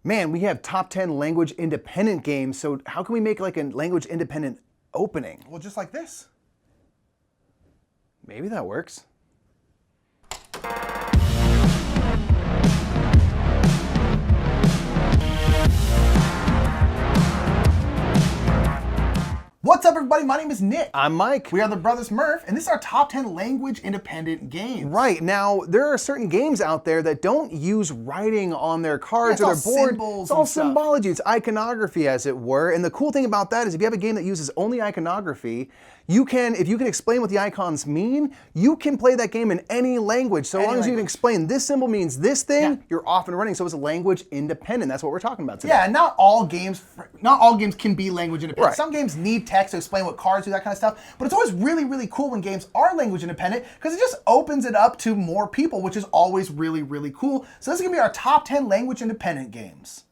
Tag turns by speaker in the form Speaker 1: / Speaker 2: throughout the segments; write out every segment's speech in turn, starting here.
Speaker 1: Man, we have top 10 language independent games, so how can we make like a language independent opening?
Speaker 2: Well, just like this.
Speaker 1: Maybe that works.
Speaker 2: What's up, everybody? My name is Nick.
Speaker 1: I'm Mike.
Speaker 2: We are the Brothers Murph, and this is our top 10 language independent games.
Speaker 1: Right. Now, there are certain games out there that don't use writing on their cards or their board. It's all symbology. It's iconography, as it were. And the cool thing about that is if you have a game that uses only iconography, if you can explain what the icons mean, you can play that game in any language. So long as you can explain this symbol means this thing, you're off and running. So it's language independent. That's what we're talking about today.
Speaker 2: Yeah, and not all games can be language independent. Right. Some games need text to explain what cards do, that kind of stuff. But it's always really, really cool when games are language independent because it just opens it up to more people, which is always really, really cool. So this is gonna be our top 10 language independent games.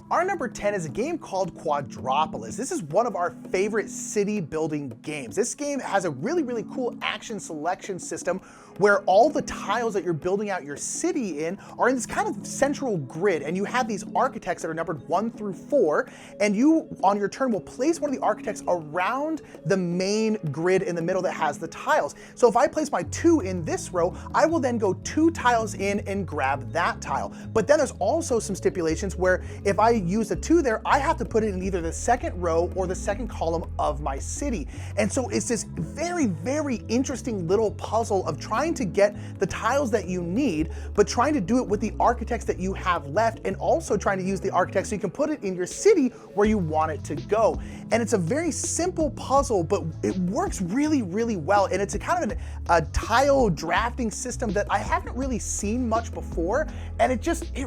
Speaker 2: Our number 10 is a game called Quadropolis. This is one of our favorite city building games. This game has a really, really cool action selection system where all the tiles that you're building out your city in are in this kind of central grid, and you have these architects that are numbered 1 through 4, and you, on your turn, will place one of the architects around the main grid in the middle that has the tiles. So if I place my 2 in this row, I will then go 2 tiles in and grab that tile. But then there's also some stipulations where if I use a 2 there, I have to put it in either the second row or the second column of my city. And so it's this very, very interesting little puzzle of trying to get the tiles that you need, but trying to do it with the architects that you have left, and also trying to use the architects so you can put it in your city where you want it to go. And it's a very simple puzzle, but it works really, really well. And it's a kind of a tile drafting system that I haven't really seen much before. And it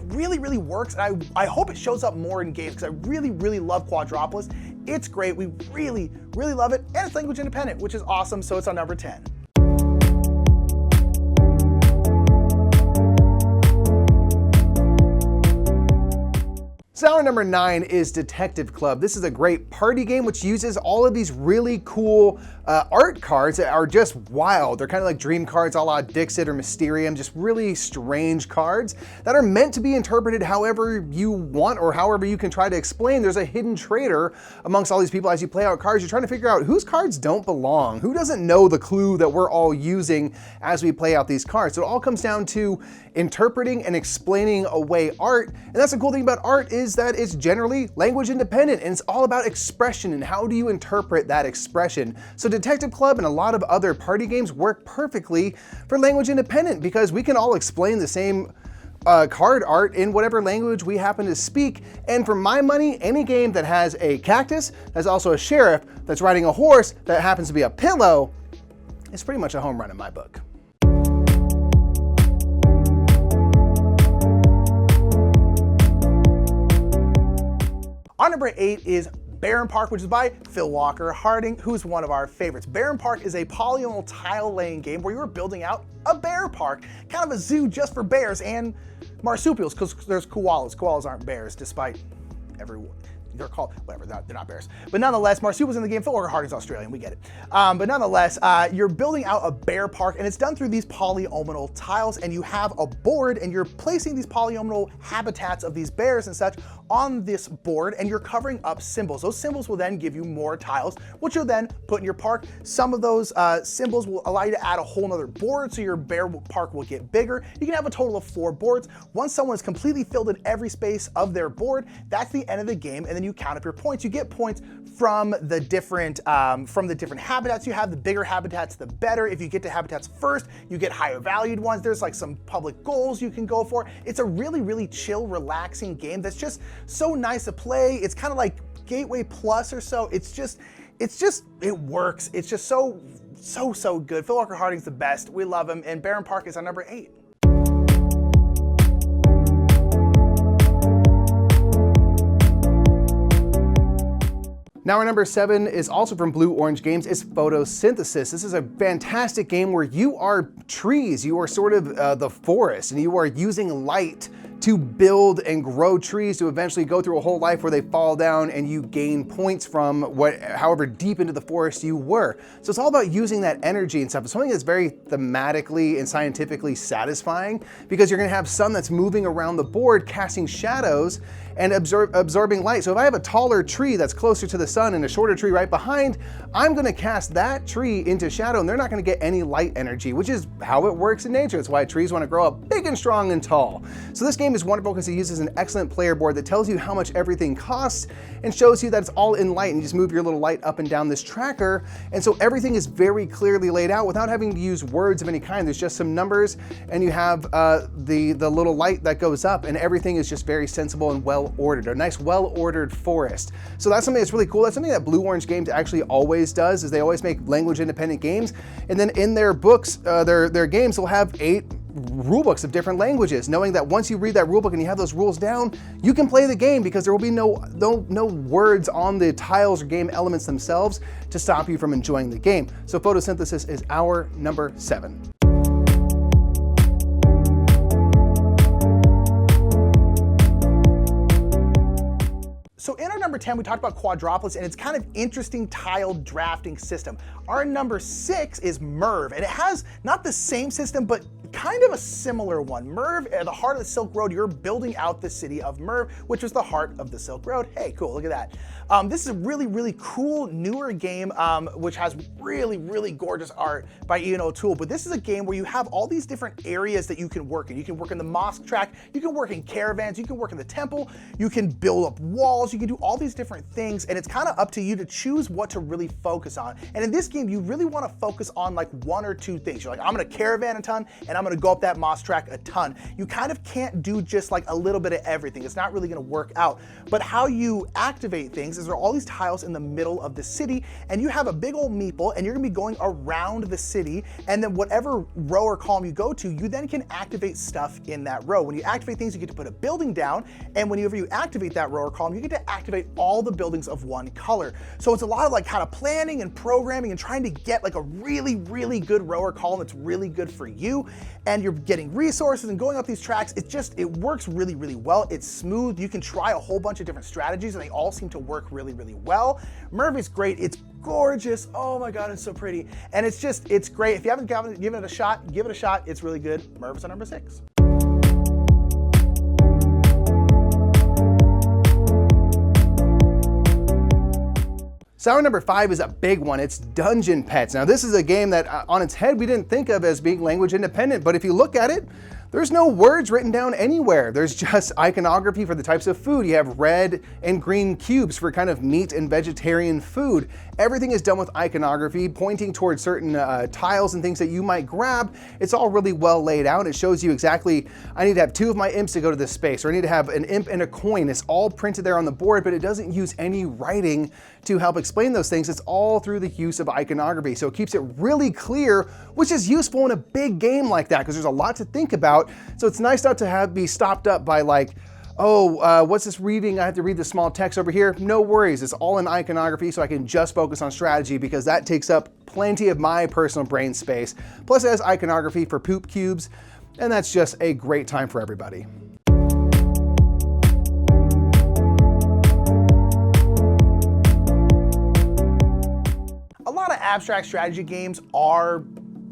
Speaker 2: really, really works. And I hope it shows up more in games because I really, really love Quadropolis. It's great. We really, really love it. And it's language independent, which is awesome. So it's on number 10.
Speaker 1: So our number 9 is Detective Club. This is a great party game which uses all of these really cool art cards that are just wild. They're kind of like dream cards a la Dixit or Mysterium, just really strange cards that are meant to be interpreted however you want or however you can try to explain. There's a hidden traitor amongst all these people as you play out cards. You're trying to figure out whose cards don't belong, who doesn't know the clue that we're all using as we play out these cards. So it all comes down to interpreting and explaining away art. And that's the cool thing about art is that it's generally language independent and it's all about expression and how do you interpret that expression. So Detective Club and a lot of other party games work perfectly for language independent because we can all explain the same card art in whatever language we happen to speak. And for my money, any game that has a cactus, that's also a sheriff, that's riding a horse, that happens to be a pillow, is pretty much a home run in my book. Our number 8 is Bärenpark, which is by Phil Walker Harding, who's one of our favorites. Bärenpark is a polygonal tile laying game where you are building out a bear park, kind of a zoo just for bears and marsupials, because there's koalas. Koalas aren't bears, despite everyone. They're called, whatever, they're not bears. But nonetheless, marsupials in the game. Phil Walker Harding's Australian, we get it. But nonetheless, you're building out a bear park, and it's done through these polyomino tiles, and you have a board, and you're placing these polyomino habitats of these bears and such on this board, and you're covering up symbols. Those symbols will then give you more tiles, which you'll then put in your park. Some of those symbols will allow you to add a whole nother board, so your bear park will get bigger. You can have a total of 4 boards. Once someone has completely filled in every space of their board, that's the end of the game, and then you count up your points. You get points from the different habitats you have. The bigger habitats, the better. If you get to habitats first, you get higher valued ones. There's like some public goals you can go for. It's a really, really chill, relaxing game that's just so nice to play. It's kind of like Gateway Plus or so. It works. It's just so good. Phil Walker Harding's the best. We love him, and Bärenpark is our number 8. Now our number 7 is also from Blue Orange Games. It's Photosynthesis. This is a fantastic game where you are trees. You are sort of the forest, and you are using light
Speaker 2: to build and grow trees to eventually go through a whole life where they fall down and you gain points from however deep into the forest you were. So it's all about using that energy and stuff. It's something that's very thematically and scientifically satisfying, because you're gonna have sun that's moving around the board, casting shadows and absorbing light. So if I have a taller tree that's closer to the sun and a shorter tree right behind, I'm gonna cast that tree into shadow and they're not gonna get any light energy, which is how it works in nature. It's why trees wanna grow up big and strong and tall. So this game is wonderful because it uses an excellent player board that tells you how much everything costs and shows you that it's all in light, and you just move your little light up and down this tracker. And so everything is very clearly laid out without having to use words of any kind. There's just some numbers and you have the little light that goes up, and everything is just very sensible and well ordered, a nice well-ordered forest. So that's something that's really cool. That's something that Blue Orange Games actually always does, is they always make language independent games. And then in their books, their games will have 8 rule books of different languages, knowing that once you read that rule book and you have those rules down, you can play the game because there will be no words on the tiles or game elements themselves to stop you from enjoying the game. So Photosynthesis is our number 7.
Speaker 1: So in our number 10, we talked about Quadropolis and its kind of interesting tile drafting system. Our number 6 is Merv, and it has not the same system, but kind of a similar one. Merv, at the heart of the Silk Road, you're building out the city of Merv, which was the heart of the Silk Road. Hey, cool, look at that. This is a really cool, newer game, which has really gorgeous art by Ian O'Toole. But this is a game where you have all these different areas that you can work in. You can work in the mosque track, you can work in caravans, you can work in the temple, you can build up walls, you can do all these different things, and it's kind of up to you to choose what to really focus on. And in this game, you really want to focus on like 1 or 2 things. You're like, I'm gonna caravan a ton, and I'm gonna go up that mosque track a ton. You kind of can't do just like a little bit of everything. It's not really gonna work out. But how you activate things is there are all these tiles in the middle of the city, and you have a big old meeple, and you're gonna be going around the city, and then whatever row or column you go to, you then can activate stuff in that row. When you activate things, you get to put a building down, and whenever you activate that row or column, you get to activate all the buildings of one color. So it's a lot of like kind of planning and programming and trying to get like a really good row or column that's really good for you, and you're getting resources and going up these tracks. It works really really well. It's smooth. You can try a whole bunch of different strategies, and they all seem to work really well. Merv is great. It's gorgeous. Oh my god, it's so pretty. And it's great. If you haven't given it a shot, give it a shot. It's really good. Merv is on number 6.
Speaker 2: So our number 5 is a big one. It's Dungeon Petz. Now this is a game that on its head we didn't think of as being language independent, but if you look at it, there's no words written down anywhere. There's just iconography for the types of food. You have red and green cubes for kind of meat and vegetarian food. Everything is done with iconography, pointing towards certain tiles and things that you might grab. It's all really well laid out. It shows you exactly, I need to have 2 of my imps to go to this space, or I need to have an imp and a coin. It's all printed there on the board, but it doesn't use any writing to help explain those things. It's all through the use of iconography. So it keeps it really clear, which is useful in a big game like that, because there's a lot to think about. So it's nice not to be stopped up by like, oh, what's this reading? I have to read the small text over here. No worries, it's all in iconography, so I can just focus on strategy, because that takes up plenty of my personal brain space. Plus it has iconography for poop cubes, and that's just a great time for everybody.
Speaker 1: A lot of abstract strategy games are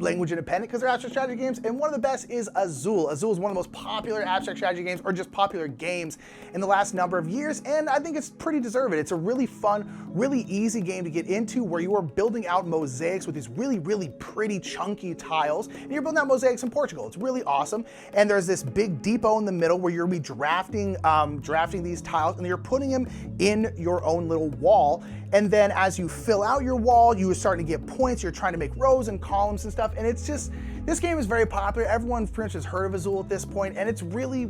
Speaker 1: language independent because they're abstract strategy games, and one of the best is Azul. Azul is one of the most popular abstract strategy games, or just popular games, in the last number of years, and I think it's pretty deserved. It's a really fun, really easy game to get into, where you are building out mosaics with these really pretty chunky tiles, and you're building out mosaics in Portugal. It's really awesome, and there's this big depot in the middle where you're gonna be drafting these tiles, and you're putting them in your own little wall. And then as you fill out your wall, you are starting to get points. You're trying to make rows and columns and stuff. And it's just, this game is very popular. Everyone pretty much has heard of Azul at this point, and it's really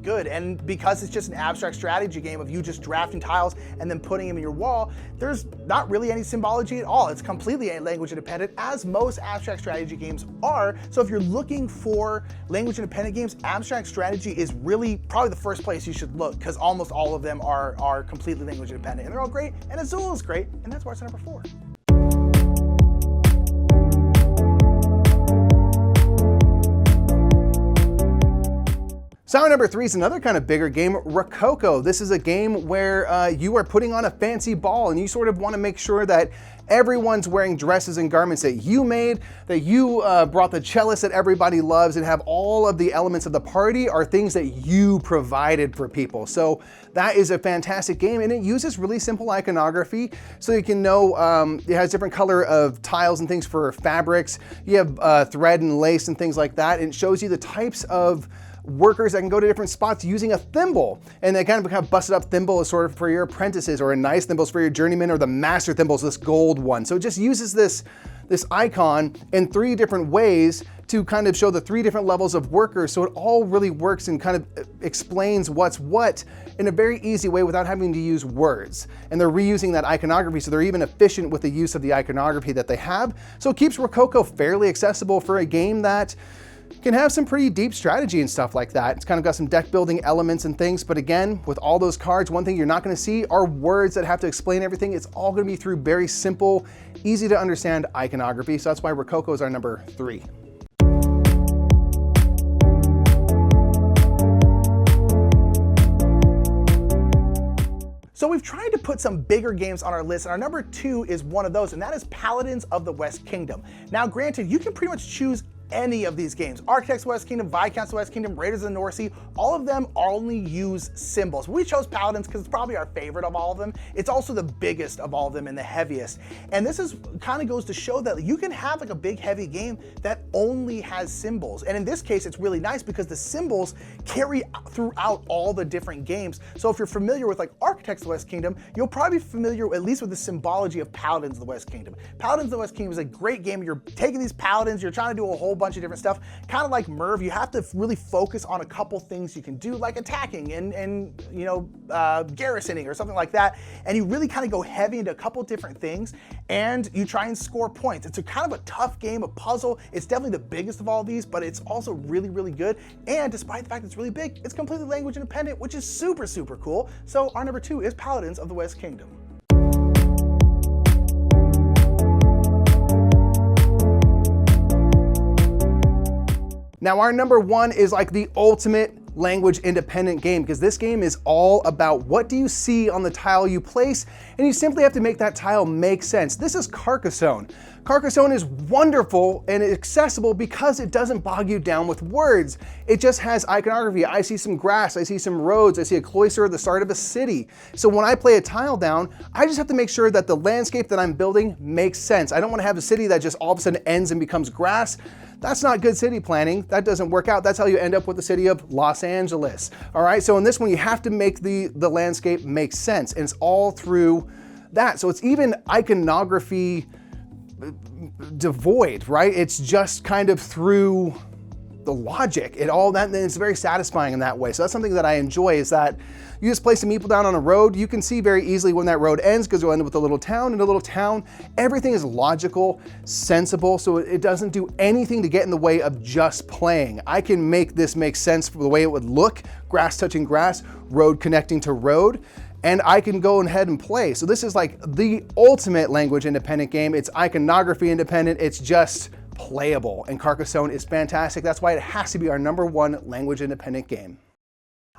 Speaker 1: good. And because it's just an abstract strategy game of you just drafting tiles and then putting them in your wall, there's not really any symbology at all. It's completely language independent, as most abstract strategy games are. So if you're looking for language independent games, abstract strategy is really probably the first place you should look, because almost all of them are completely language independent, and they're all great. And Azul is great, and that's why it's number 4.
Speaker 2: So number 3 is another kind of bigger game, Rococo. This is a game where you are putting on a fancy ball and you sort of want to make sure that everyone's wearing dresses and garments that you made, that you brought the cellist that everybody loves, and have all of the elements of the party are things that you provided for people. So that is a fantastic game, and it uses really simple iconography, so you can know it has different color of tiles and things for fabrics. You have thread and lace and things like that, and it shows you the types of workers that can go to different spots using a thimble. And that kind of busted up thimble is sort of for your apprentices, or a nice thimble is for your journeyman, or the master thimble is this gold one. So it just uses this icon in 3 different ways to kind of show the 3 different levels of workers. So it all really works and kind of explains what's what in a very easy way without having to use words. And they're reusing that iconography, so they're even efficient with the use of the iconography that they have. So it keeps Rococo fairly accessible for a game that can have some pretty deep strategy and stuff like that. It's kind of got some deck building elements and things, but again, with all those cards, one thing you're not going to see are words that have to explain everything. It's all going to be through very simple, easy to understand iconography. So that's why Rococo is our number 3.
Speaker 1: So we've tried to put some bigger games on our list, and our number 2 is one of those, and that is Paladins of the West Kingdom. Now granted, you can pretty much choose any of these games. Architects of the West Kingdom, Viscounts of the West Kingdom, Raiders of the North Sea, all of them only use symbols. We chose Paladins because it's probably our favorite of all of them. It's also the biggest of all of them and the heaviest. And this is kind of goes to show that you can have like a big heavy game that only has symbols. And in this case, it's really nice because the symbols carry throughout all the different games. So if you're familiar with like Architects of the West Kingdom, you'll probably be familiar at least with the symbology of Paladins of the West Kingdom. Paladins of the West Kingdom is a great game. You're taking these paladins, you're trying to do a whole bunch of different stuff. Kind of like Merv, you have to really focus on a couple things you can do, like attacking and you know, garrisoning or something like that. And you really kind of go heavy into a couple different things, and you try and score points. It's a kind of a tough game, a puzzle. It's definitely the biggest of all these, but it's also really, really good. And despite the fact that it's really big, it's completely language independent, which is super, super cool. So our number 2 is Paladins of the West Kingdom.
Speaker 2: Now our number 1 is like the ultimate language independent game, because this game is all about what do you see on the tile you place, and you simply have to make that tile make sense. This is Carcassonne. Carcassonne is wonderful and accessible because it doesn't bog you down with words. It just has iconography. I see some grass, I see some roads, I see a cloister at the start of a city. So when I play a tile down, I just have to make sure that the landscape that I'm building makes sense. I don't want to have a city that just all of a sudden ends and becomes grass. That's not good city planning. That doesn't work out. That's how you end up with the city of Los Angeles. All right, so in this one, you have to make the landscape make sense, and it's all through that. So it's even iconography devoid, right? It's just kind of through the logic and all that, and it's very satisfying in that way. So that's something that I enjoy, is that you just place some meeple down on a road. You can see very easily when that road ends, because you'll end up with a little town. In a little town, everything is logical, sensible, so it doesn't do anything to get in the way of just playing. I can make this make sense for the way it would look, grass touching grass, road connecting to road, and I can go ahead and play. So this is like the ultimate language independent game. It's iconography independent, it's just playable, and Carcassonne is fantastic. That's why it has to be our number 1 language independent game.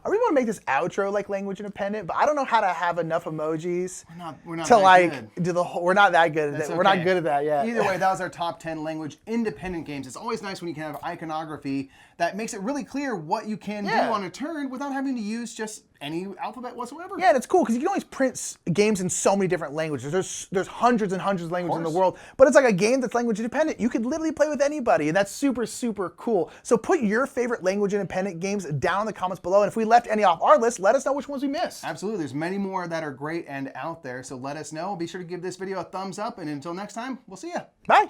Speaker 1: I really want to make this outro like language independent, but I don't know how to have enough emojis
Speaker 2: We're not
Speaker 1: to
Speaker 2: that
Speaker 1: like
Speaker 2: good.
Speaker 1: do the whole. We're not that good at it.
Speaker 2: Okay.
Speaker 1: We're not good at that yet.
Speaker 2: Either way, that was our top 10 language independent games. It's always nice when you can have iconography that makes it really clear what you can do on a turn without having to use just any alphabet whatsoever.
Speaker 1: Yeah, and it's cool because you can always print games in so many different languages. There's hundreds and hundreds of languages in the world, but it's like a game that's language independent. You could literally play with anybody, and that's super, super cool. So put your favorite language independent games down in the comments below, and if we left any off our list, let us know which ones we missed.
Speaker 2: Absolutely, there's many more that are great and out there, so let us know. Be sure to give this video a thumbs up, and until next time, we'll see ya.
Speaker 1: Bye.